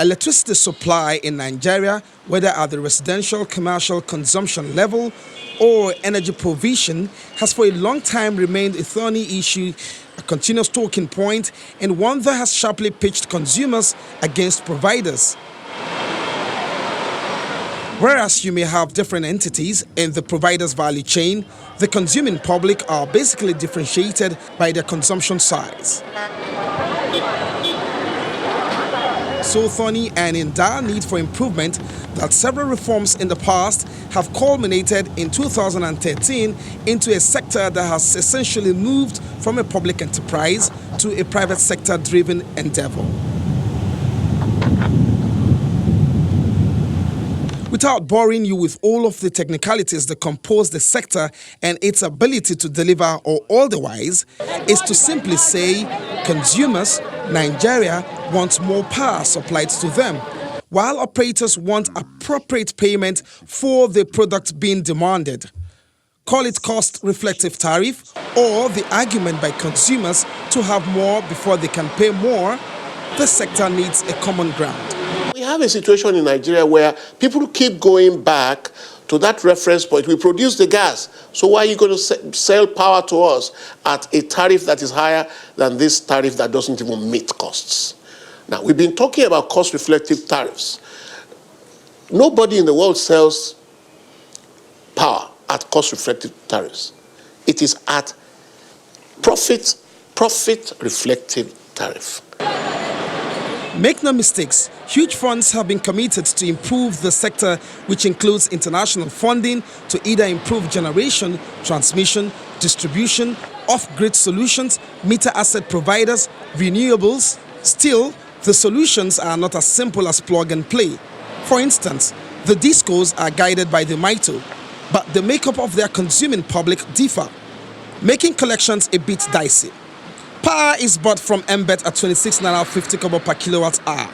Electricity supply in Nigeria, whether at the residential commercial consumption level or energy provision, has for a long time remained a thorny issue, a continuous talking point, and one that has sharply pitched consumers against providers. Whereas you may have different entities in the provider's value chain, the consuming public are basically differentiated by their consumption size. So thorny and in dire need for improvement that several reforms in the past have culminated in 2013 into a sector that has essentially moved from a public enterprise to a private sector-driven endeavor. Without boring you with all of the technicalities that compose the sector and its ability to deliver or otherwise, is to simply say consumers, Nigeria, want more power supplied to them, while operators want appropriate payment for the product being demanded. Call it cost-reflective tariff or the argument by consumers to have more before they can pay more. The sector needs a common ground. We have a situation in Nigeria where people keep going back to that reference point. We produce the gas, so why are you going to sell power to us at a tariff that is higher than this tariff that doesn't even meet costs? Now, we've been talking about cost-reflective tariffs. Nobody in the world sells power at cost-reflective tariffs. It is at profit-reflective tariff. Make no mistakes, huge funds have been committed to improve the sector, which includes international funding to either improve generation, transmission, distribution, off-grid solutions, meter asset providers, renewables. Still, the solutions are not as simple as plug and play. For instance, the discos are guided by the MITO, but the makeup of their consuming public differ, making collections a bit dicey. Power is bought from Mbet at 26 naira 50 kobo per kilowatt hour,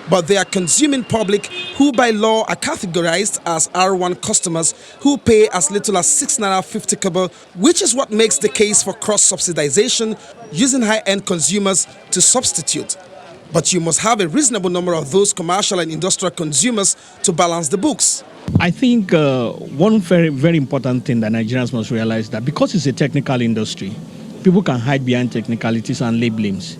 but they are consuming public who by law are categorized as R1 customers who pay as little as 6 naira 50 kobo, which is what makes the case for cross-subsidization using high-end consumers to substitute. But you must have a reasonable number of those commercial and industrial consumers to balance the books. I think one very, very important thing that Nigerians must realize that because it's a technical industry, people can hide behind technicalities and labelings.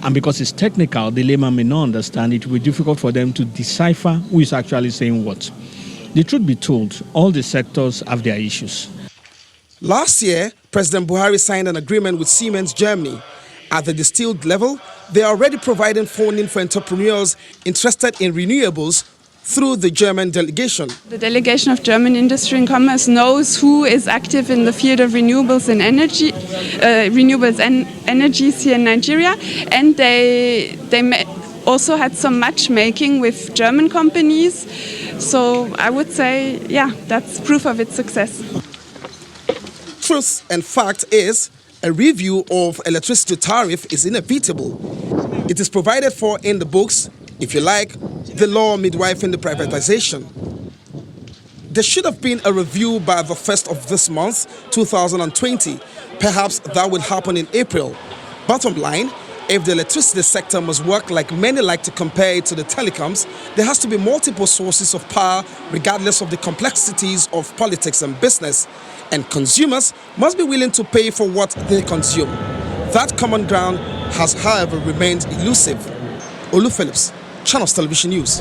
And because it's technical, the layman may not understand. It will be difficult for them to decipher who is actually saying what. The truth be told, all the sectors have their issues. Last year, President Buhari signed an agreement with Siemens Germany. At the distilled level, they are already providing funding for entrepreneurs interested in renewables through the German delegation. The delegation of German Industry and Commerce knows who is active in the field of renewables and energies here in Nigeria, and they also had some matchmaking with German companies. So I would say, yeah, that's proof of its success. Truth and fact is, a review of electricity tariff is inevitable. It is provided for in the books, if you like, the law midwifing the privatization. There should have been a review by the 1st of this month, 2020. Perhaps that will happen in April. Bottom line, if the electricity sector must work like many like to compare it to the telecoms, there has to be multiple sources of power regardless of the complexities of politics and business. And consumers must be willing to pay for what they consume. That common ground has, however, remained elusive. Olu Phillips, Channels Television News.